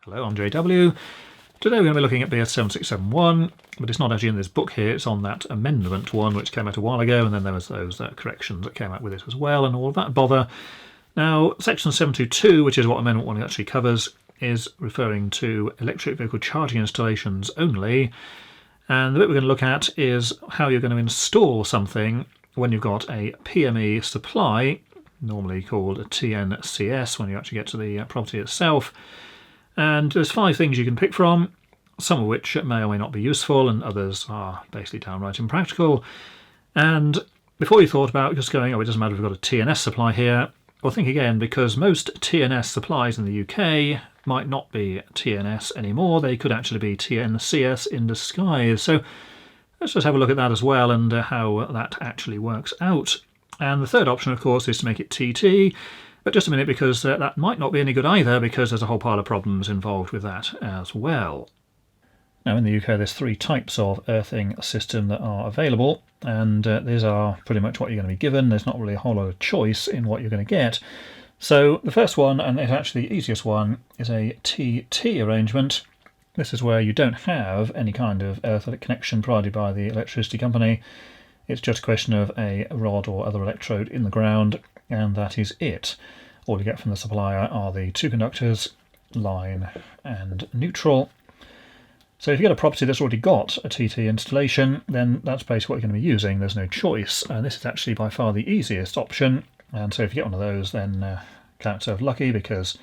Hello, I'm JW. Today we're going to be looking at BS7671, but it's not actually in this book here, it's on that amendment one which came out a while ago, and then there was those corrections that came out with it as well, and all of that bother. Now, section 722, which is what amendment 1 actually covers, is referring to electric vehicle charging installations only, and the bit we're going to look at is how you're going to install something when you've got a PME supply, normally called a TNCS when you actually get to the property itself. And there's 5 things you can pick from, some of which may or may not be useful, and others are basically downright impractical. And before you thought about just going, oh, it doesn't matter if we've got a TNS supply here, well, think again, because most TNS supplies in the UK might not be TNS anymore. They could actually be TNCS in disguise. So let's just have a look at that as well and how that actually works out. And the third option, of course, is to make it TT. But just a minute, because that might not be any good either, because there's a whole pile of problems involved with that as well. Now, in the UK, there's 3 types of earthing system that are available, and these are pretty much what you're going to be given. There's not really a whole lot of choice in what you're going to get. So the first one, and it's actually the easiest one, is a TT arrangement. This is where you don't have any kind of earth connection provided by the electricity company. It's just a question of a rod or other electrode in the ground, and that is it. All you get from the supplier are the 2 conductors, line and neutral. So if you get a property that's already got a TT installation, then that's basically what you're going to be using. There's no choice, and this is actually by far the easiest option. And so if you get one of those, then count yourself lucky, because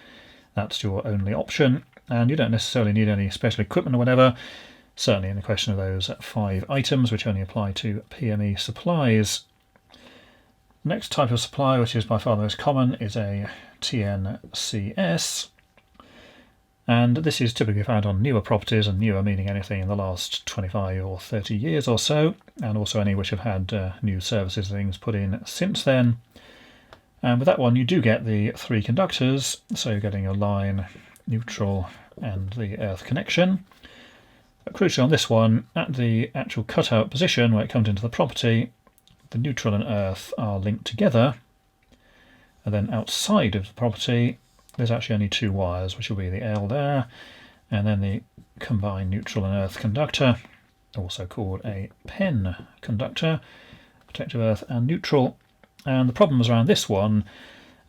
that's your only option, and you don't necessarily need any special equipment or whatever. Certainly in the question of those 5 items, which only apply to PME supplies. Next type of supply, which is by far the most common, is a TNCS. And this is typically found on newer properties, and newer meaning anything in the last 25 or 30 years or so, and also any which have had new services and things put in since then. And with that one, you do get the 3 conductors, so you're getting a line, neutral, and the earth connection. But crucially on this one, at the actual cutout position where it comes into the property, the neutral and earth are linked together, and then outside of the property there's actually only 2 wires, which will be the L there, and then the combined neutral and earth conductor, also called a PEN conductor, protective earth and neutral. And the problems around this one,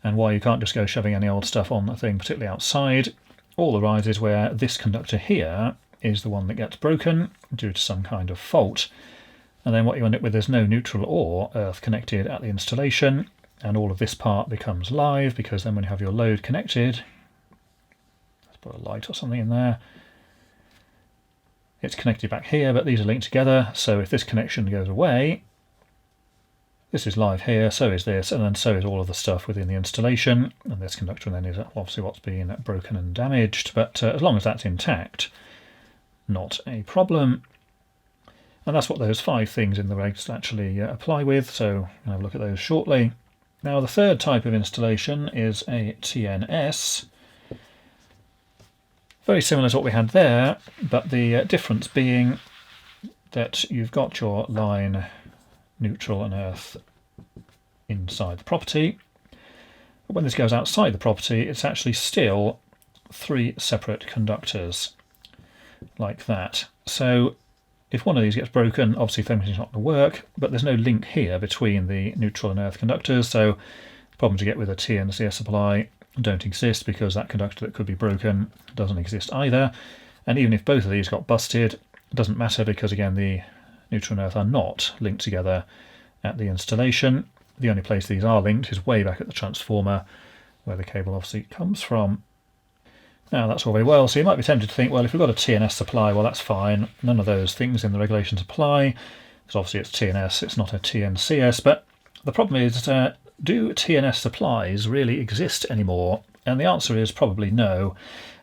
and why you can't just go shoving any old stuff on the thing, particularly outside, all arises where this conductor here is the one that gets broken due to some kind of fault. And then what you end up with is no neutral or earth connected at the installation, and all of this part becomes live, because then when you have your load connected, let's put a light or something in there, it's connected back here, but these are linked together, so if this connection goes away, this is live here, so is this, and then so is all of the stuff within the installation, and this conductor then is obviously what's been broken and damaged, but as long as that's intact, not a problem. And that's what those 5 things in the regs actually apply with, so I'll have a look at those shortly. Now, the third type of installation is a TNS. Very similar to what we had there, but the difference being that you've got your line, neutral and earth inside the property. But when this goes outside the property, it's actually still 3 separate conductors, like that. So if one of these gets broken, obviously everything's not going to work, but there's no link here between the neutral and earth conductors, so the problems you get with a TNCS supply don't exist, because that conductor that could be broken doesn't exist either. And even if both of these got busted, it doesn't matter, because again the neutral and earth are not linked together at the installation. The only place these are linked is way back at the transformer, where the cable obviously comes from. Now, that's all very well, so you might be tempted to think, well, if we've got a TNS supply, well, that's fine. None of those things in the regulations apply, because obviously it's TNS, it's not a TNCS. But the problem is, do TNS supplies really exist anymore? And the answer is probably no,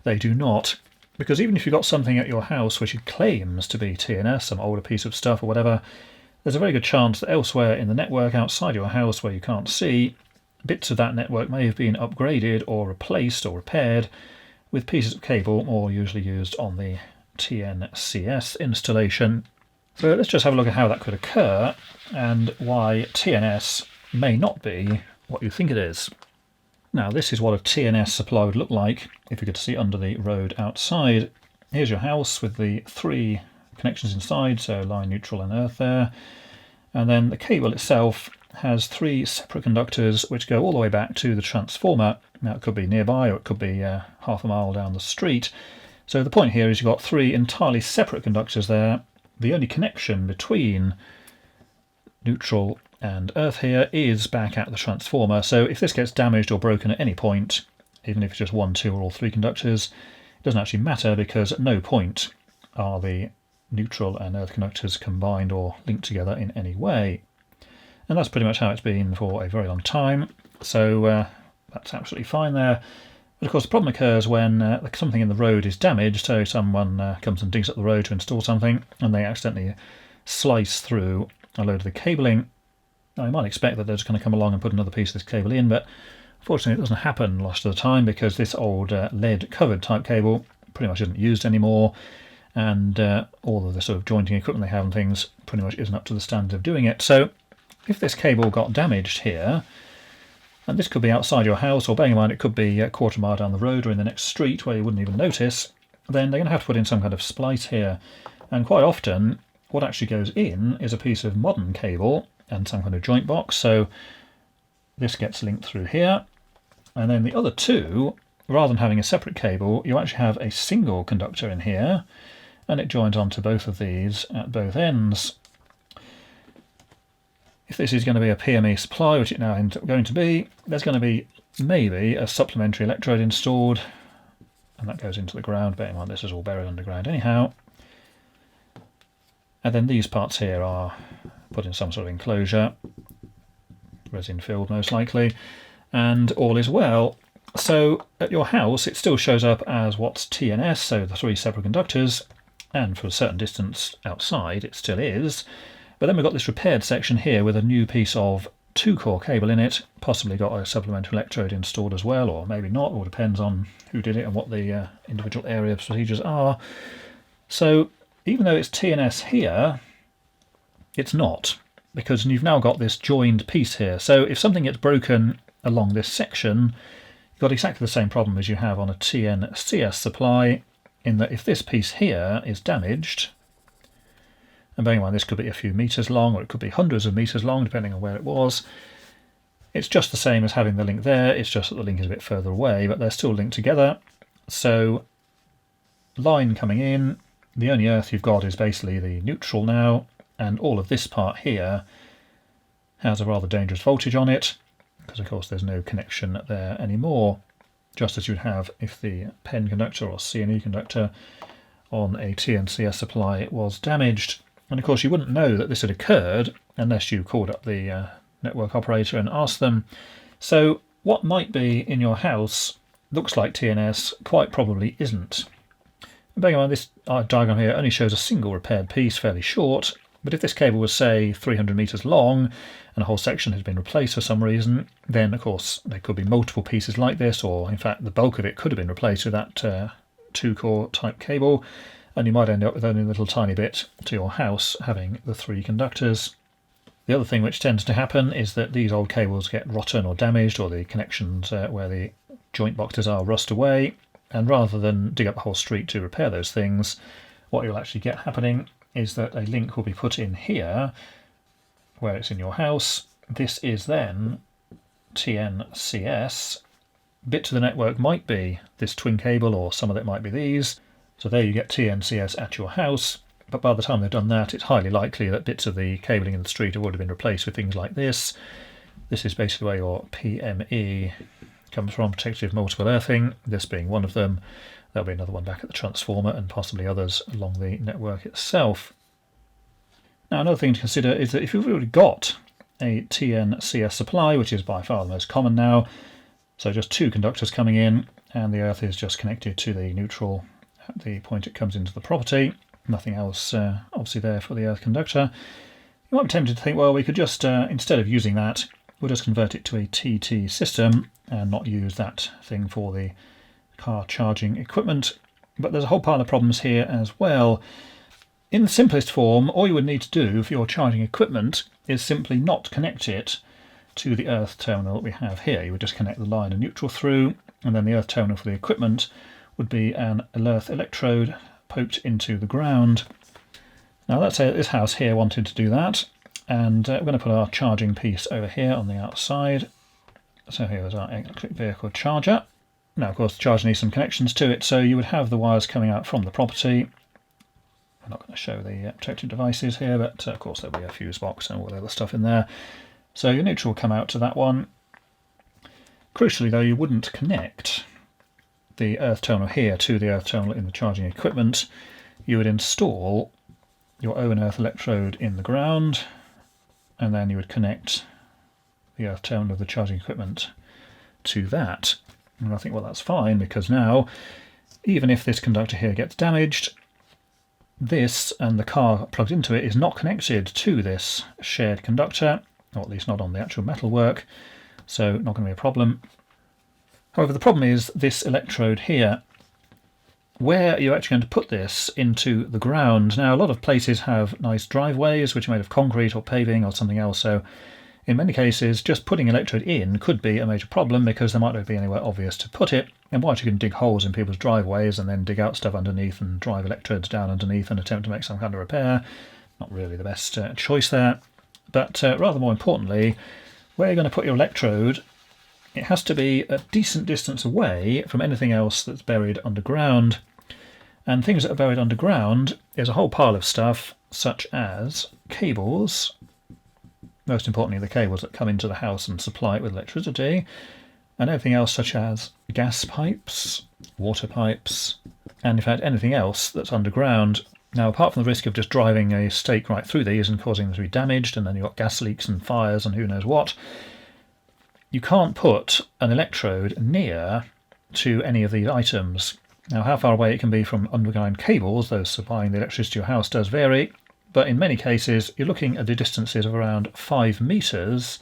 they do not. Because even if you've got something at your house which claims to be TNS, some older piece of stuff or whatever, there's a very good chance that elsewhere in the network outside your house where you can't see, bits of that network may have been upgraded or replaced or repaired with pieces of cable more usually used on the TNCS installation. So let's just have a look at how that could occur, and why TNS may not be what you think it is. Now this is what a TNS supply would look like if you could see under the road outside. Here's your house with the 3 connections inside, so line, neutral and earth there. And then the cable itself has 3 separate conductors which go all the way back to the transformer. Now it could be nearby or it could be half a mile down the street. So the point here is you've got 3 entirely separate conductors there. The only connection between neutral and earth here is back at the transformer. So if this gets damaged or broken at any point, even if it's just 1, 2 or all 3 conductors, it doesn't actually matter because at no point are the neutral and earth conductors combined or linked together in any way. And that's pretty much how it's been for a very long time. So that's absolutely fine there. But of course the problem occurs when something in the road is damaged. So someone comes and digs up the road to install something and they accidentally slice through a load of the cabling. Now you might expect that they're just going to come along and put another piece of this cable in, but unfortunately it doesn't happen most of the time because this old lead covered type cable pretty much isn't used anymore, and all of the sort of jointing equipment they have and things pretty much isn't up to the standard of doing it. So if this cable got damaged here, and this could be outside your house, or bearing in mind it could be a quarter mile down the road or in the next street where you wouldn't even notice, then they're going to have to put in some kind of splice here. And quite often what actually goes in is a piece of modern cable and some kind of joint box. So this gets linked through here, and then the other 2, rather than having a separate cable, you actually have a single conductor in here, and it joins onto both of these at both ends. If this is going to be a PME supply, which it now ends up going to be, there's going to be maybe a supplementary electrode installed, and that goes into the ground. Bear in mind this is all buried underground anyhow. And then these parts here are put in some sort of enclosure, resin filled most likely, and all is well. So at your house it still shows up as what's TNS, so the 3 separate conductors, and for a certain distance outside it still is. But then we've got this repaired section here with a new piece of 2-core cable in it, possibly got a supplementary electrode installed as well, or maybe not, or depends on who did it and what the individual area procedures are. So even though it's TNS here, it's not, because you've now got this joined piece here. So if something gets broken along this section, you've got exactly the same problem as you have on a TNCS supply, in that if this piece here is damaged, and bearing in mind this could be a few meters long or it could be hundreds of meters long depending on where it was, it's just the same as having the link there, it's just that the link is a bit further away, but they're still linked together. So line coming in, the only earth you've got is basically the neutral now, and all of this part here has a rather dangerous voltage on it, because of course there's no connection there anymore, just as you'd have if the PEN conductor or CNE conductor on a TNCS supply was damaged. And of course you wouldn't know that this had occurred unless you called up the network operator and asked them. So what might be in your house looks like TNS, quite probably isn't. Bearing in mind this diagram here only shows a single repaired piece, fairly short, but if this cable was say 300 meters long and a whole section has been replaced for some reason, then of course there could be multiple pieces like this, or in fact the bulk of it could have been replaced with that 2-core type cable, and you might end up with only a little tiny bit to your house having the 3 conductors. The other thing which tends to happen is that these old cables get rotten or damaged, or the connections where the joint boxes are rust away, and rather than dig up the whole street to repair those things, what you'll actually get happening is that a link will be put in here where it's in your house. This is then TNCS. Bit to the network might be this twin cable, or some of it might be these. So there you get TNCS at your house, but by the time they've done that, it's highly likely that bits of the cabling in the street have already been replaced with things like this. This is basically where your PME comes from, protective multiple earthing, this being one of them. There'll be another one back at the transformer and possibly others along the network itself. Now another thing to consider is that if you've already got a TNCS supply, which is by far the most common now, so just 2 conductors coming in, and the earth is just connected to the neutral at the point it comes into the property, nothing else obviously there for the earth conductor, you might be tempted to think, well, we could just, instead of using that, we'll just convert it to a TT system and not use that thing for the car charging equipment. But there's a whole pile of problems here as well. In the simplest form, all you would need to do for your charging equipment is simply not connect it to the earth terminal that we have here. You would just connect the line and neutral through, and then the earth terminal for the equipment would be an earth electrode poked into the ground. Now let's say that this house here wanted to do that, and we're going to put our charging piece over here on the outside. So here's our electric vehicle charger. Now of course the charger needs some connections to it, so you would have the wires coming out from the property. I'm not going to show the protective devices here, but of course there'll be a fuse box and all the other stuff in there. So your neutral will come out to that one. Crucially though, you wouldn't connect the earth terminal here to the earth terminal in the charging equipment. You would install your own earth electrode in the ground, and then you would connect the earth terminal of the charging equipment to that. And I think, well, that's fine, because now, even if this conductor here gets damaged, this and the car plugged into it is not connected to this shared conductor, or at least not on the actual metalwork, so not going to be a problem. However, the problem is this electrode here. Where are you actually going to put this into the ground? Now, a lot of places have nice driveways which are made of concrete or paving or something else, so in many cases just putting an electrode in could be a major problem because there might not be anywhere obvious to put it. And whilst you can dig holes in people's driveways and then dig out stuff underneath and drive electrodes down underneath and attempt to make some kind of repair, not really the best choice there. But rather more importantly, where you're going to put your electrode, it has to be a decent distance away from anything else that's buried underground. And things that are buried underground is a whole pile of stuff such as cables, most importantly the cables that come into the house and supply it with electricity, and everything else such as gas pipes, water pipes, and in fact anything else that's underground. Now, apart from the risk of just driving a stake right through these and causing them to be damaged, and then you've got gas leaks and fires and who knows what, you can't put an electrode near to any of these items. Now, how far away it can be from underground cables, those supplying the electricity to your house, does vary, but in many cases you're looking at the distances of around 5 metres,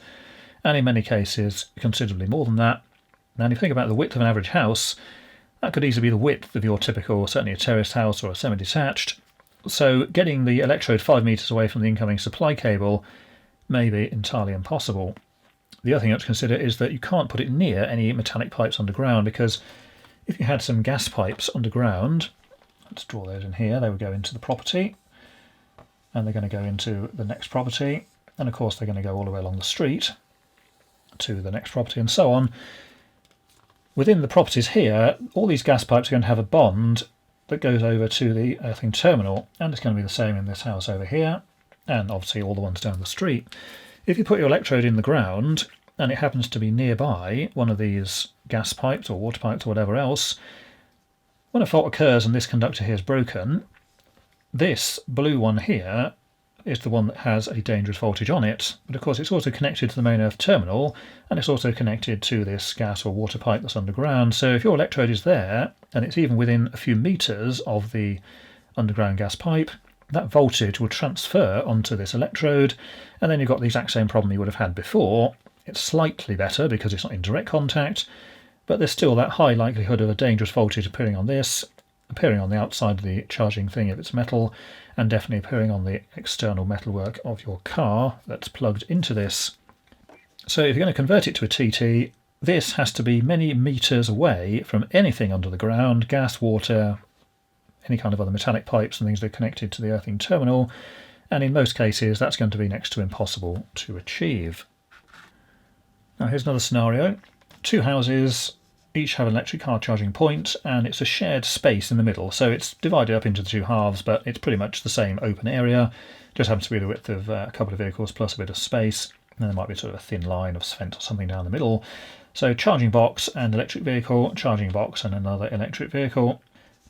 and in many cases considerably more than that. Now, if you think about the width of an average house, that could easily be the width of your typical, certainly a terraced house or a semi-detached. So getting the electrode 5 metres away from the incoming supply cable may be entirely impossible. The other thing you have to consider is that you can't put it near any metallic pipes underground, because if you had some gas pipes underground, let's draw those in here, they would go into the property, and they're going to go into the next property, and of course they're going to go all the way along the street to the next property and so on. Within the properties here, all these gas pipes are going to have a bond that goes over to the earthing terminal, and it's going to be the same in this house over here, and obviously all the ones down the street. If you put your electrode in the ground, and it happens to be nearby one of these gas pipes or water pipes or whatever else, when a fault occurs and this conductor here is broken, this blue one here is the one that has a dangerous voltage on it, but of course it's also connected to the main earth terminal, and it's also connected to this gas or water pipe that's underground. So if your electrode is there, and it's even within a few metres of the underground gas pipe, that voltage will transfer onto this electrode, and then you've got the exact same problem you would have had before. It's slightly better because it's not in direct contact, but there's still that high likelihood of a dangerous voltage appearing on this, appearing on the outside of the charging thing if it's metal, and definitely appearing on the external metalwork of your car that's plugged into this. So if you're going to convert it to a TT, this has to be many metres away from anything under the ground, gas, water, any kind of other metallic pipes and things that are connected to the earthing terminal, and in most cases that's going to be next to impossible to achieve. Now here's another scenario. 2 houses, each have an electric car charging point, and it's a shared space in the middle, so it's divided up into the 2 halves, but it's pretty much the same open area, just happens to be the width of a couple of vehicles plus a bit of space, and there might be sort of a thin line of cement or something down the middle. So charging box and electric vehicle, charging box and another electric vehicle.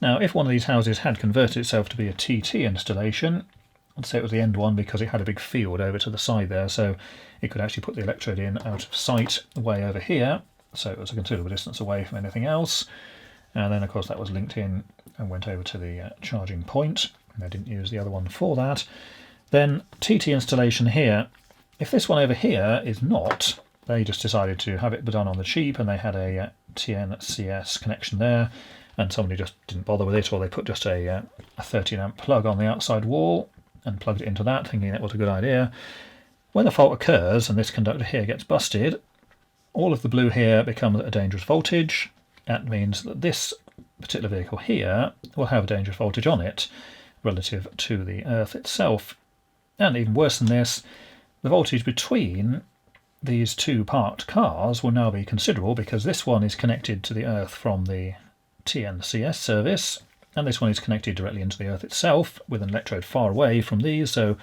Now if one of these houses had converted itself to be a TT installation, I'd say it was the end one because it had a big field over to the side there, so it could actually put the electrode in out of sight way over here, so it was a considerable distance away from anything else. And then of course that was linked in and went over to the charging point, and I didn't use the other one for that. Then TT installation here, if this one over here is not, they just decided to have it done on the cheap, and they had a TNCS connection there, and somebody just didn't bother with it, or they put just a 13 amp plug on the outside wall and plugged it into that, thinking that was a good idea. When a fault occurs and this conductor here gets busted, all of the blue here becomes at a dangerous voltage. That means that this particular vehicle here will have a dangerous voltage on it relative to the earth itself. And even worse than this, the voltage between these two parked cars will now be considerable, because this one is connected to the earth from the TNCS service, and this one is connected directly into the earth itself with an electrode far away from these, so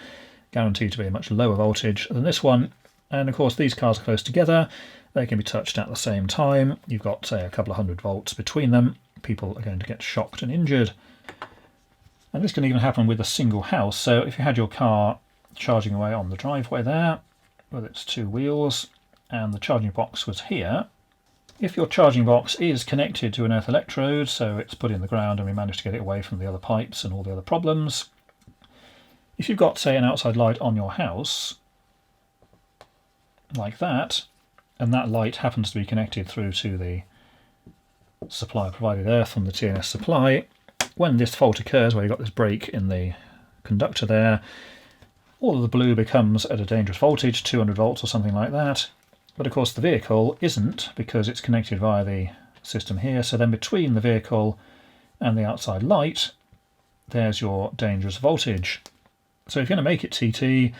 guaranteed to be a much lower voltage than this one. And of course these cars are close together, they can be touched at the same time. You've got, say, a couple of 100 volts between them. People are going to get shocked and injured. And this can even happen with a single house. So if you had your car charging away on the driveway there, with its two wheels, and the charging box was here, if your charging box is connected to an earth electrode, so it's put in the ground and we managed to get it away from the other pipes and all the other problems, if you've got, say, an outside light on your house, like that, and that light happens to be connected through to the supply provided earth from the TNS supply, when this fault occurs, where you've got this break in the conductor there, all of the blue becomes at a dangerous voltage, 200 volts or something like that. But of course the vehicle isn't, because it's connected via the system here. So then between the vehicle and the outside light, there's your dangerous voltage. So if you're going to make it TT,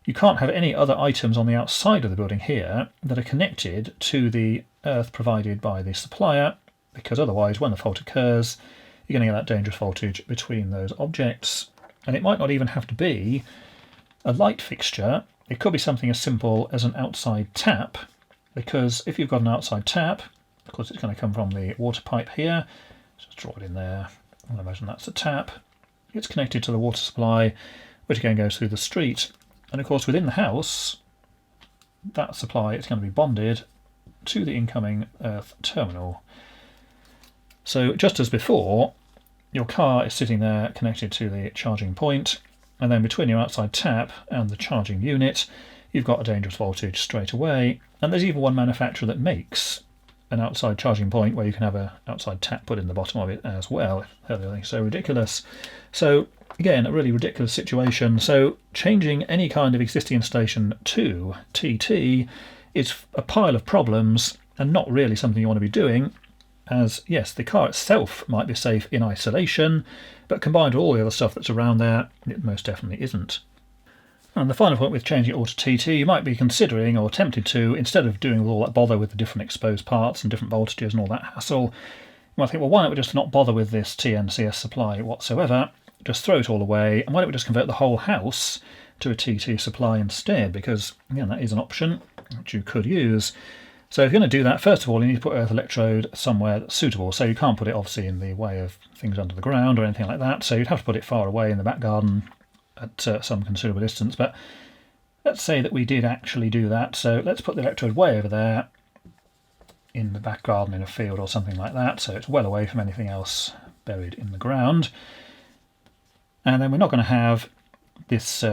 you can't have any other items on the outside of the building here that are connected to the earth provided by the supplier, because otherwise when the fault occurs, you're going to get that dangerous voltage between those objects. And it might not even have to be a light fixture. It could be something as simple as an outside tap, because if you've got an outside tap, of course it's going to come from the water pipe here. Just draw it in there. I imagine that's a tap. It's connected to the water supply, which again goes through the street. And of course within the house, that supply is going to be bonded to the incoming earth terminal. So just as before, your car is sitting there connected to the charging point, and then between your outside tap and the charging unit, you've got a dangerous voltage straight away. And there's even one manufacturer that makes an outside charging point where you can have an outside tap put in the bottom of it as well. Everything's so ridiculous. So again, a really ridiculous situation. So changing any kind of existing installation to TT is a pile of problems and not really something you want to be doing, as yes, the car itself might be safe in isolation, but combined with all the other stuff that's around there, it most definitely isn't. And the final point with changing it all to TT, you might be considering or tempted to, instead of doing all that bother with the different exposed parts and different voltages and all that hassle, you might think, well, why don't we just not bother with this TNCS supply whatsoever, just throw it all away, and why don't we just convert the whole house to a TT supply instead, because again, that is an option which you could use. So if you're going to do that, first of all, you need to put earth electrode somewhere that's suitable. So you can't put it obviously in the way of things under the ground or anything like that. So you'd have to put it far away in the back garden at some considerable distance. But let's say that we did actually do that. So let's put the electrode way over there in the back garden in a field or something like that. So it's well away from anything else buried in the ground. And then we're not going to have this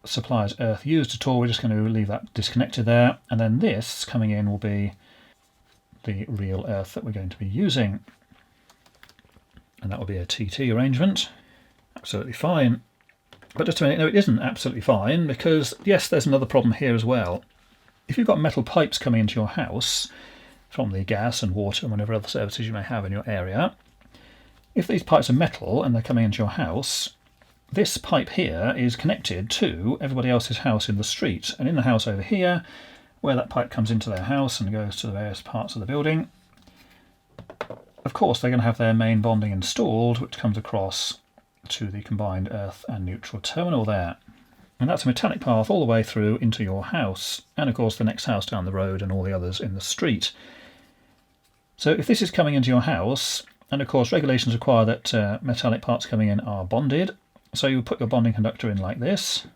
supplies earth used at all. We're just going to leave that disconnected there, and then this coming in will be the real earth that we're going to be using, and that will be a TT arrangement. Absolutely fine. But just a minute, no, it isn't absolutely fine, because yes, there's another problem here as well. If you've got metal pipes coming into your house from the gas and water and whatever other services you may have in your area, if these pipes are metal and they're coming into your house, this pipe here is connected to everybody else's house in the street, and in the house over here, where that pipe comes into their house and goes to the various parts of the building, of course they're going to have their main bonding installed, which comes across to the combined earth and neutral terminal there. And that's a metallic path all the way through into your house, and of course the next house down the road and all the others in the street. So if this is coming into your house, and of course regulations require that metallic parts coming in are bonded, so you put your bonding conductor in like this,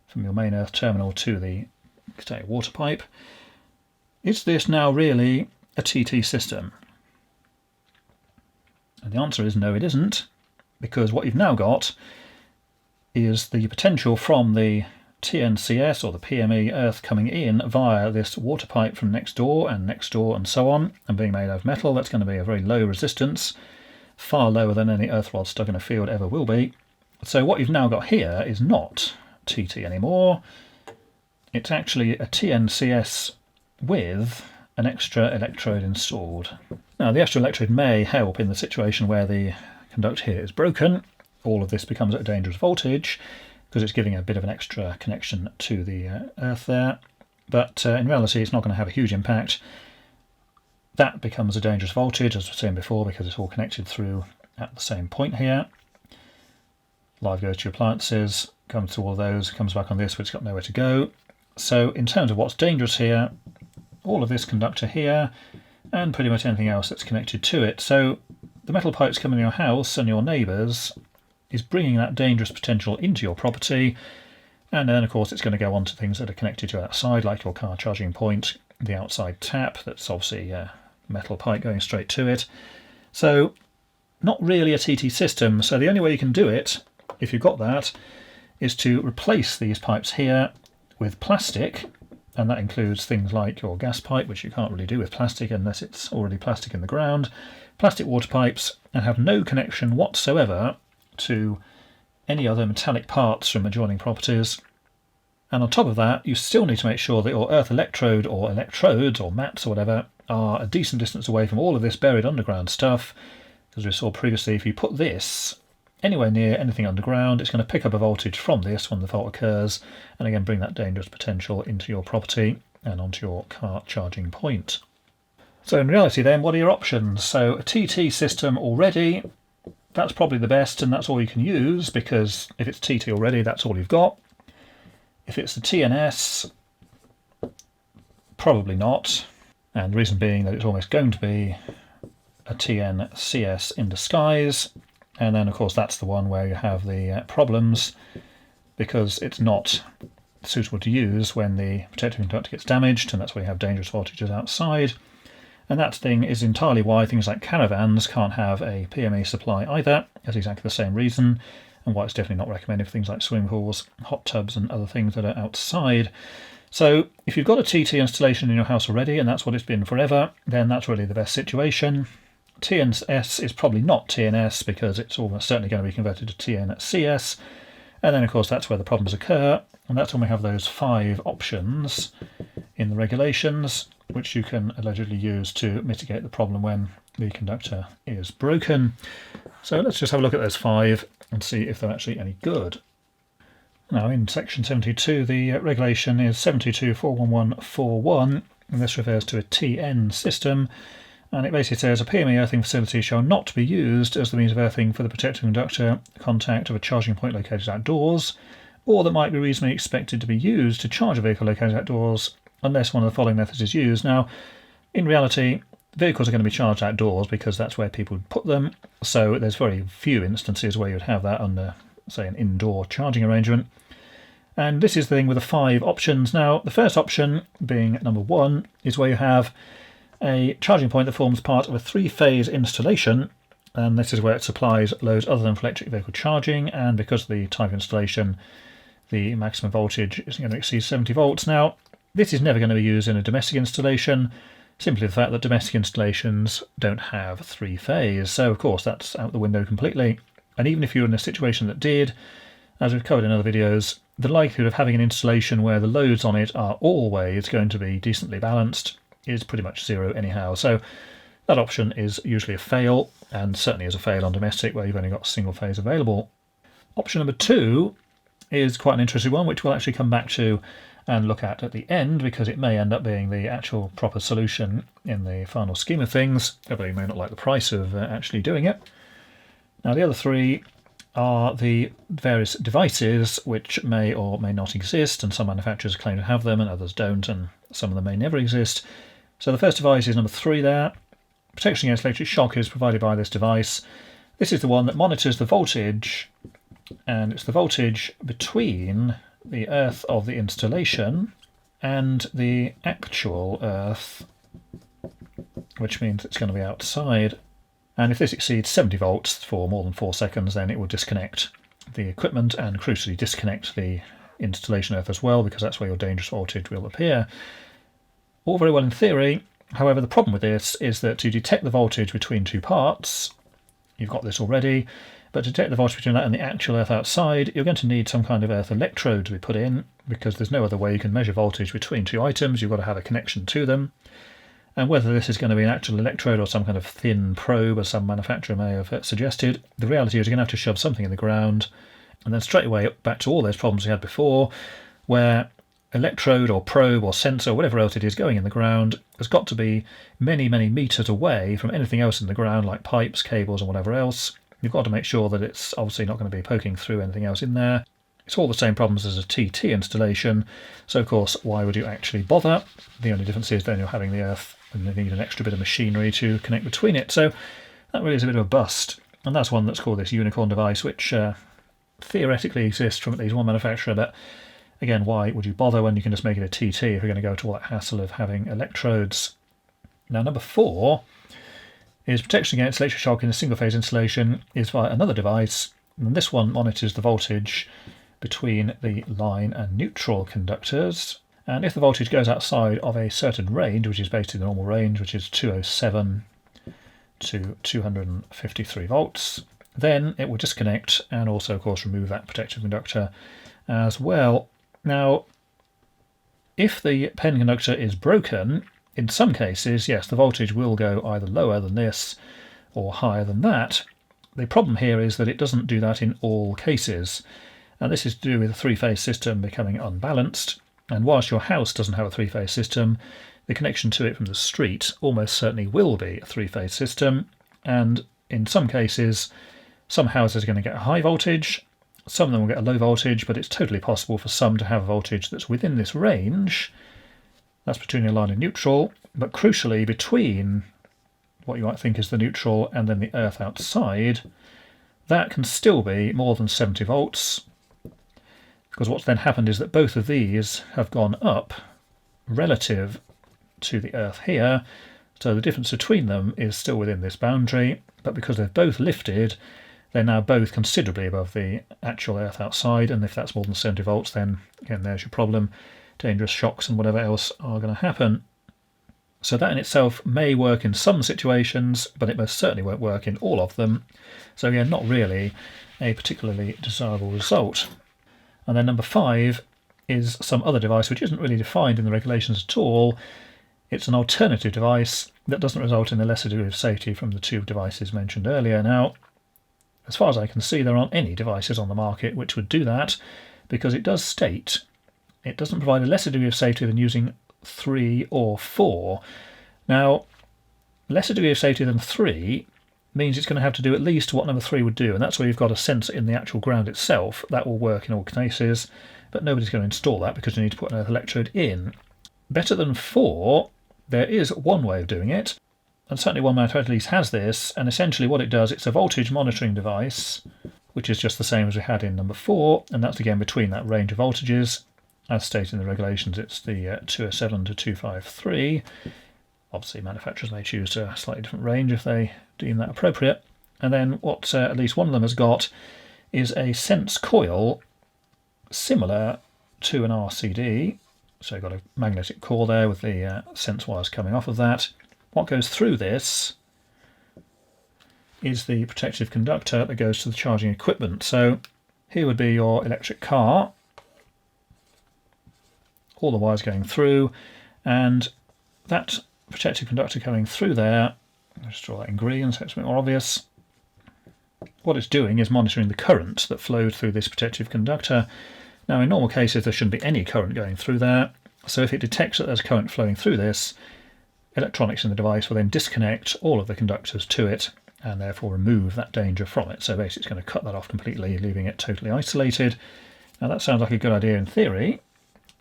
from your main earth terminal to the water pipe. Is this now really a TT system? And the answer is no, it isn't, because what you've now got is the potential from the TNCS or the PME earth coming in via this water pipe from next door and so on, and being made out of metal. That's going to be a very low resistance, far lower than any earth rod stuck in a field ever will be. So what you've now got here is not TT anymore. It's actually a TNCS with an extra electrode installed. Now the extra electrode may help in the situation where the conductor here is broken. All of this becomes at a dangerous voltage because it's giving a bit of an extra connection to the earth there. But in reality it's not going to have a huge impact. That becomes a dangerous voltage, as I was saying before, because it's all connected through at the same point here. Live goes to your appliances, comes to all of those, comes back on this, but it's got nowhere to go. So in terms of what's dangerous here, all of this conductor here, and pretty much anything else that's connected to it. So the metal pipes coming in your house and your neighbours is bringing that dangerous potential into your property, and then of course it's going to go on to things that are connected to outside, like your car charging point, the outside tap, that's obviously a metal pipe going straight to it. So not really a TT system, so the only way you can do it, if you've got that, is to replace these pipes here with plastic, and that includes things like your gas pipe, which you can't really do with plastic unless it's already plastic in the ground, plastic water pipes, and have no connection whatsoever to any other metallic parts from adjoining properties. And on top of that, you still need to make sure that your earth electrode or electrodes or mats or whatever are a decent distance away from all of this buried underground stuff, because we saw previously if you put this anywhere near anything underground, it's going to pick up a voltage from this when the fault occurs, and again bring that dangerous potential into your property and onto your car charging point. So in reality then, what are your options? So a TT system already, that's probably the best, and that's all you can use, because if it's TT already, that's all you've got. If it's the TNS, probably not, and the reason being that it's almost going to be a TNCS in disguise. And then of course that's the one where you have the problems, because it's not suitable to use when the protective conductor gets damaged, and that's where you have dangerous voltages outside. And that thing is entirely why things like caravans can't have a PME supply either. That's exactly the same reason, and why it's definitely not recommended for things like swimming pools, hot tubs and other things that are outside. So if you've got a TT installation in your house already, and that's what it's been forever, then that's really the best situation. TNS is probably not TNS, because it's almost certainly going to be converted to TNCS, and then of course that's where the problems occur, and that's when we have those 5 options in the regulations which you can allegedly use to mitigate the problem when the conductor is broken. So let's just have a look at those 5 and see if they're actually any good. Now in section 72 the regulation is 7241141, and this refers to a TN system. And it basically says a PME earthing facility shall not be used as the means of earthing for the protective conductor contact of a charging point located outdoors, or that might be reasonably expected to be used to charge a vehicle located outdoors, unless one of the following methods is used. Now, in reality, vehicles are going to be charged outdoors because that's where people would put them, so there's very few instances where you'd have that under, say, an indoor charging arrangement. And this is the thing with the 5 options. Now, the first option, being number 1, is where you have a charging point that forms part of a 3-phase installation, and this is where it supplies loads other than for electric vehicle charging, and because of the type of installation the maximum voltage isn't going to exceed 70 volts. Now this is never going to be used in a domestic installation, simply the fact that domestic installations don't have 3-phase, so of course that's out the window completely. And even if you're in a situation that did, as we've covered in other videos, the likelihood of having an installation where the loads on it are always going to be decently balanced is pretty much 0 anyhow. So that option is usually a fail, and certainly is a fail on domestic where you've only got single phase available. Option number 2 is quite an interesting one, which we'll actually come back to and look at the end, because it may end up being the actual proper solution in the final scheme of things, although you may not like the price of actually doing it. Now the other 3 are the various devices which may or may not exist, and some manufacturers claim to have them and others don't, and some of them may never exist. So the first device is number 3 there. Protection against electric shock is provided by this device. This is the one that monitors the voltage, and it's the voltage between the earth of the installation and the actual earth, which means it's going to be outside. And if this exceeds 70 volts for more than 4 seconds, then it will disconnect the equipment and crucially disconnect the installation earth as well, because that's where your dangerous voltage will appear. All very well in theory. However, the problem with this is that to detect the voltage between 2 parts, you've got this already, But to detect the voltage between that and the actual earth outside, you're going to need some kind of earth electrode to be put in, because there's no other way you can measure voltage between two items. You've got to have a connection to them. And whether this is going to be an actual electrode or some kind of thin probe, as some manufacturer may have suggested, the reality is you're going to have to shove something in the ground, and then straight away back to all those problems we had before, where electrode or probe or sensor, whatever else it is going in the ground, has got to be many, many meters away from anything else in the ground, like pipes, cables, and whatever else. You've got to make sure that it's obviously not going to be poking through anything else in there. It's all the same problems as a TT installation, so of course, why would you actually bother? The only difference is then you're having the earth and you need an extra bit of machinery to connect between it. So that really is a bit of a bust, and that's one that's called this unicorn device, which theoretically exists from at least one manufacturer, but again, why would you bother when you can just make it a TT if you're going to go to all that hassle of having electrodes? Now, number 4 is protection against electric shock in a single-phase installation is via another device, and this one monitors the voltage between the line and neutral conductors. And if the voltage goes outside of a certain range, which is basically the normal range, which is 207 to 253 volts, then it will disconnect and also, of course, remove that protective conductor as well. Now, if the pen conductor is broken, in some cases, yes, the voltage will go either lower than this or higher than that. The problem here is that it doesn't do that in all cases. And this is to do with a three-phase system becoming unbalanced. And whilst your house doesn't have a three-phase system, the connection to it from the street almost certainly will be a three-phase system. And in some cases, some houses are going to get a high voltage, some of them will get a low voltage, but it's totally possible for some to have a voltage that's within this range. That's between your line and neutral, but crucially between what you might think is the neutral and then the earth outside, that can still be more than 70 volts, because what's then happened is that both of these have gone up relative to the earth here, so the difference between them is still within this boundary, but because they've both lifted, they're now both considerably above the actual earth outside, and if that's more than 70 volts, then again, there's your problem. Dangerous shocks and whatever else are going to happen. So that in itself may work in some situations, but it most certainly won't work in all of them. So again, not really a particularly desirable result. And then number 5 is some other device which isn't really defined in the regulations at all. It's an alternative device that doesn't result in a lesser degree of safety from the two devices mentioned earlier. Now, as far as I can see, there aren't any devices on the market which would do that, because it does state it doesn't provide a lesser degree of safety than using 3 or 4. Now, lesser degree of safety than 3 means it's going to have to do at least what number 3 would do, and that's where you've got a sensor in the actual ground itself. That will work in all cases, but nobody's going to install that because you need to put an earth electrode in. Better than 4, there is one way of doing it, and certainly one manufacturer at least has this, and essentially what it does, it's a voltage monitoring device, which is just the same as we had in number 4, and that's again between that range of voltages. As stated in the regulations, it's the 207 to 253. Obviously, manufacturers may choose a slightly different range if they deem that appropriate. And then what at least one of them has got is a sense coil similar to an RCD. So you've got a magnetic core there with the sense wires coming off of that. What goes through this is the protective conductor that goes to the charging equipment. So here would be your electric car, all the wires going through, and that protective conductor coming through there, I'll just draw that in green so it's a bit more obvious. What it's doing is monitoring the current that flows through this protective conductor. Now in normal cases there shouldn't be any current going through there, so if it detects that there's current flowing through this, electronics in the device will then disconnect all of the conductors to it and therefore remove that danger from it. So basically it's going to cut that off completely, leaving it totally isolated. Now that sounds like a good idea in theory,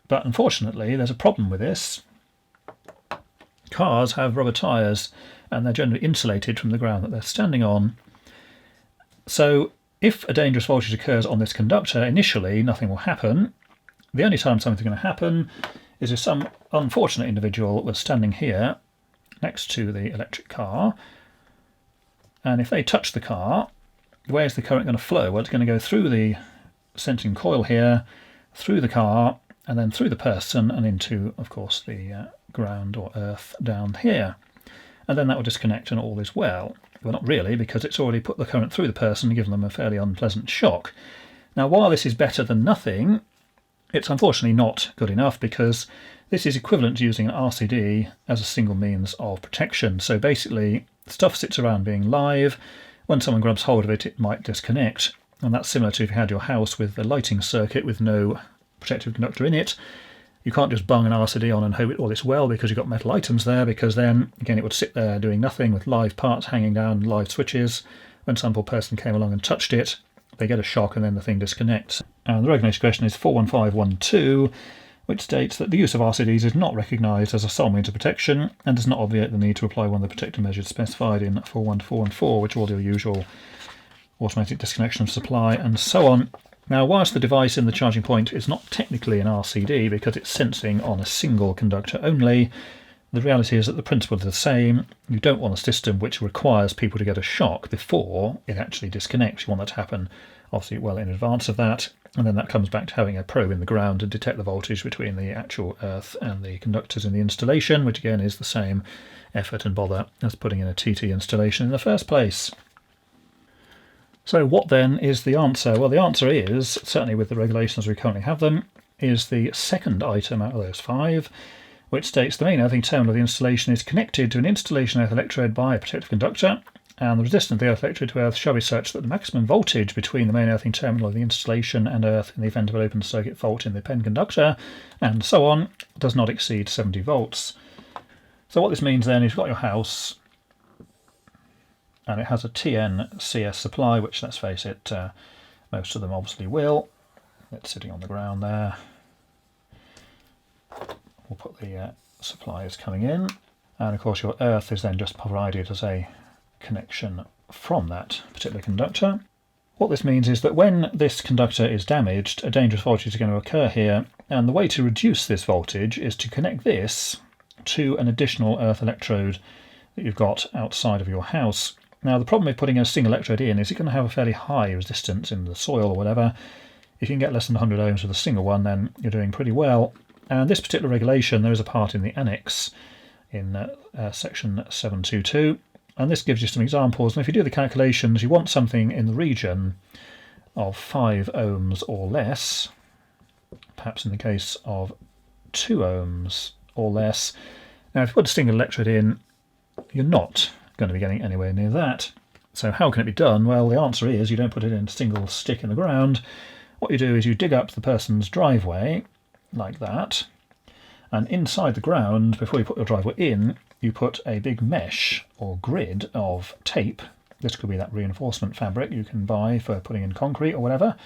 but unfortunately there's a problem with this. Cars have rubber tyres and they're generally insulated from the ground that they're standing on. So if a dangerous voltage occurs on this conductor, initially nothing will happen. The only time something's going to happen is if some unfortunate individual was standing here next to the electric car, and if they touch the car, where's the current going to flow? Well, it's going to go through the sensing coil here, through the car, and then through the person and into, of course, the ground or earth down here. And then that will disconnect and all is well. Well, not really, because it's already put the current through the person and given them a fairly unpleasant shock. Now, while this is better than nothing, it's unfortunately not good enough, because this is equivalent to using an RCD as a single means of protection. So basically, stuff sits around being live. When someone grabs hold of it, it might disconnect. And that's similar to if you had your house with a lighting circuit with no protective conductor in it. You can't just bung an RCD on and hope it all is well because you've got metal items there, because then, again, it would sit there doing nothing with live parts hanging down, live switches. When some poor person came along and touched it, they get a shock and then the thing disconnects. And the regulation question is 41512, which states that the use of RCDs is not recognised as a sole means of protection and does not obviate the need to apply one of the protective measures specified in 41414, which are all the usual automatic disconnection of supply and so on. Now, whilst the device in the charging point is not technically an RCD because it's sensing on a single conductor only, the reality is that the principle is the same. You don't want a system which requires people to get a shock before it actually disconnects. You want that to happen, obviously, well in advance of that. And then that comes back to having a probe in the ground to detect the voltage between the actual earth and the conductors in the installation, which again is the same effort and bother as putting in a TT installation in the first place. So what then is the answer? Well, the answer is, certainly with the regulations as we currently have them, is the second item out of those 5, which states the main earthing terminal of the installation is connected to an installation earth electrode by a protective conductor, and the resistance of the earth electrode to earth shall be such that the maximum voltage between the main earthing terminal of the installation and earth in the event of an open circuit fault in the pen conductor, and so on, does not exceed 70 volts. So what this means then is you've got your house, and it has a TN CS supply, which, let's face it, most of them obviously will. It's sitting on the ground there. We'll put the supplies coming in. And of course your earth is then just provided as a connection from that particular conductor. What this means is that when this conductor is damaged, a dangerous voltage is going to occur here, and the way to reduce this voltage is to connect this to an additional earth electrode that you've got outside of your house. Now, the problem with putting a single electrode in is it's going to have a fairly high resistance in the soil or whatever. If you can get less than 100 ohms with a single one, then you're doing pretty well. And this particular regulation, there is a part in the annex in section 722, and this gives you some examples. And if you do the calculations, you want something in the region of 5 ohms or less, perhaps in the case of 2 ohms or less. Now, if you put a single electrode in, you're not going to be getting anywhere near that. So how can it be done? Well, the answer is you don't put it in a single stick in the ground. What you do is you dig up the person's driveway like that, and inside the ground, before you put your driveway in, you put a big mesh or grid of tape. This could be that reinforcement fabric you can buy for putting in concrete or whatever,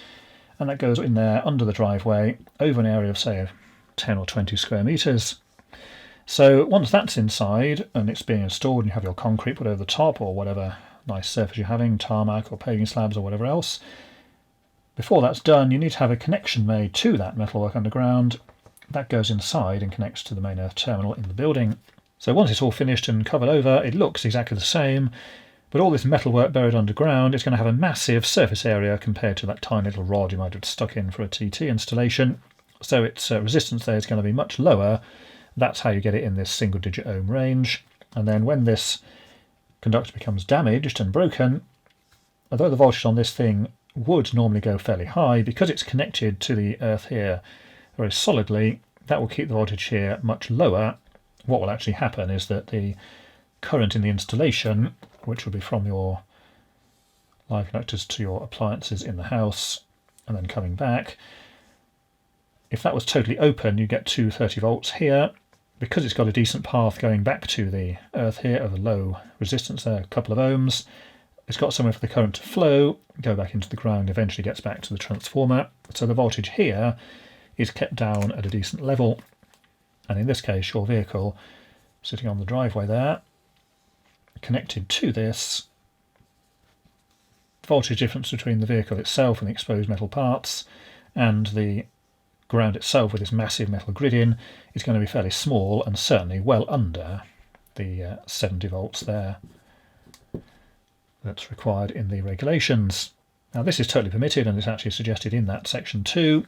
and that goes in there under the driveway over an area of, say, 10 or 20 square metres. So once that's inside and it's being installed and you have your concrete put over the top or whatever nice surface you're having, tarmac or paving slabs or whatever else, before that's done you need to have a connection made to that metalwork underground. That goes inside and connects to the main earth terminal in the building. So once it's all finished and covered over, it looks exactly the same, but all this metalwork buried underground is going to have a massive surface area compared to that tiny little rod you might have stuck in for a TT installation. So its resistance there is going to be much lower. That's how you get it in this single digit ohm range. And then when this conductor becomes damaged and broken, although the voltage on this thing would normally go fairly high, because it's connected to the earth here very solidly, that will keep the voltage here much lower. What will actually happen is that the current in the installation, which will be from your live conductors to your appliances in the house and then coming back, if that was totally open, you get 230 volts here. Because it's got a decent path going back to the earth here of a low resistance there, a couple of ohms, it's got somewhere for the current to flow, go back into the ground, eventually gets back to the transformer. So the voltage here is kept down at a decent level. And in this case, your vehicle sitting on the driveway there, connected to this, the voltage difference between the vehicle itself and the exposed metal parts and the ground itself with this massive metal grid in is going to be fairly small and certainly well under the 70 volts there that's required in the regulations. Now this is totally permitted and it's actually suggested in that section 2.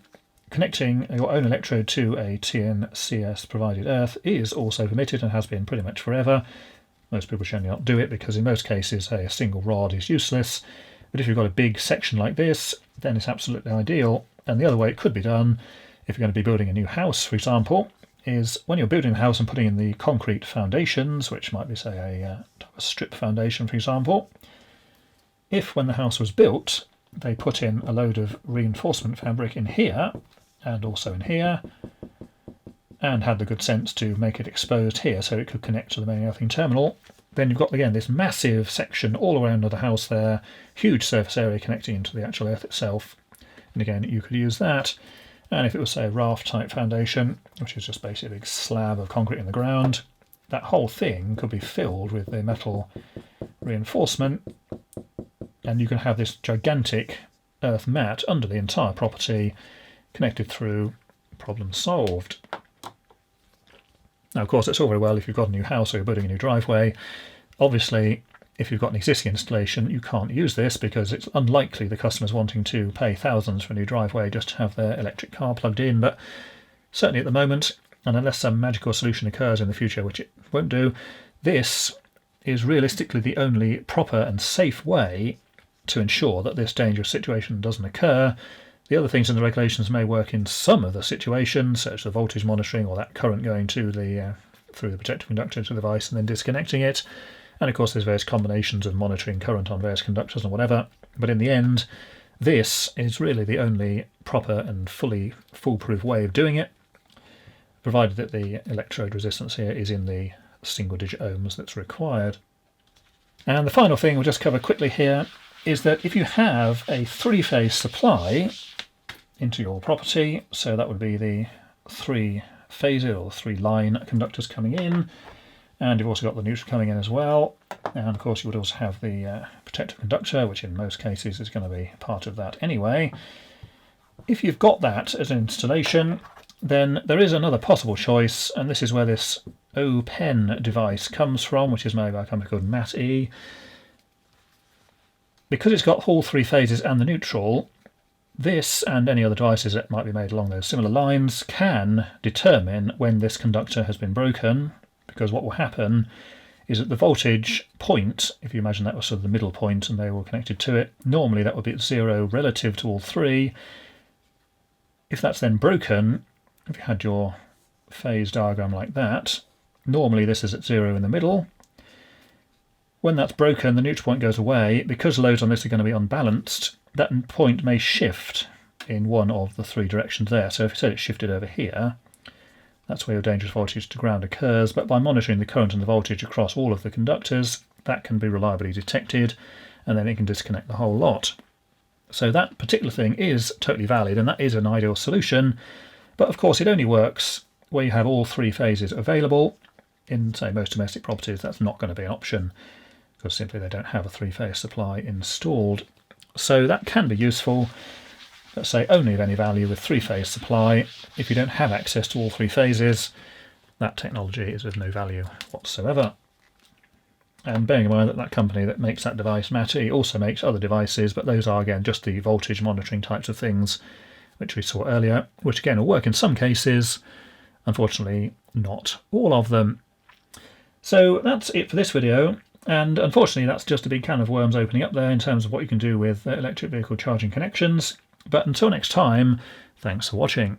Connecting your own electrode to a TNCS provided earth is also permitted and has been pretty much forever. Most people generally not do it because in most cases a single rod is useless. But if you've got a big section like this, then it's absolutely ideal. And the other way it could be done, if you're going to be building a new house, for example, is when you're building a house and putting in the concrete foundations, which might be, say, a strip foundation, for example, if when the house was built, they put in a load of reinforcement fabric in here, and also in here, and had the good sense to make it exposed here so it could connect to the main earthing terminal, then you've got, again, this massive section all around the house there, huge surface area connecting into the actual earth itself. And again, you could use that. And if it was, say, a raft type foundation, which is just basically a big slab of concrete in the ground, that whole thing could be filled with the metal reinforcement, and you can have this gigantic earth mat under the entire property connected through, problem solved. Now, of course, it's all very well if you've got a new house or you're building a new driveway. Obviously, if you've got an existing installation, you can't use this because it's unlikely the customer's wanting to pay thousands for a new driveway just to have their electric car plugged in. But certainly at the moment, and unless some magical solution occurs in the future, which it won't do, this is realistically the only proper and safe way to ensure that this dangerous situation doesn't occur. The other things in the regulations may work in some of the situations, such as the voltage monitoring or that current going to the through the protective conductor to the device and then disconnecting it. And of course there's various combinations of monitoring current on various conductors and whatever. But in the end, this is really the only proper and fully foolproof way of doing it, provided that the electrode resistance here is in the single-digit ohms that's required. And the final thing we'll just cover quickly here is that if you have a three-phase supply into your property, so that would be the three phases or three line conductors coming in, and you've also got the neutral coming in as well, and of course you would also have the protective conductor, which in most cases is going to be part of that anyway. If you've got that as an installation, then there is another possible choice, and this is where this O-Pen device comes from, which is made by a company called MAT-E. Because it's got all three phases and the neutral, this and any other devices that might be made along those similar lines can determine when this conductor has been broken, because what will happen is at the voltage point, if you imagine that was sort of the middle point and they were connected to it, normally that would be at 0 relative to all three. If that's then broken, if you had your phase diagram like that, normally this is at 0 in the middle. When that's broken, the neutral point goes away. Because loads on this are going to be unbalanced, that point may shift in one of the three directions there. So if you said it's shifted over here, that's where your dangerous voltage to ground occurs. But by monitoring the current and the voltage across all of the conductors, that can be reliably detected, and then it can disconnect the whole lot. So that particular thing is totally valid, and that is an ideal solution. But of course, it only works where you have all three phases available. In, say, most domestic properties, that's not going to be an option, because simply they don't have a three-phase supply installed. So that can be useful, let's say only of any value with three-phase supply. If you don't have access to all three phases, that technology is of no value whatsoever. And bearing in mind that that company that makes that device, MAT-E, also makes other devices, but those are again just the voltage monitoring types of things which we saw earlier, which again will work in some cases, unfortunately not all of them. So that's it for this video. And unfortunately, that's just a big can of worms opening up there in terms of what you can do with electric vehicle charging connections. But until next time, thanks for watching.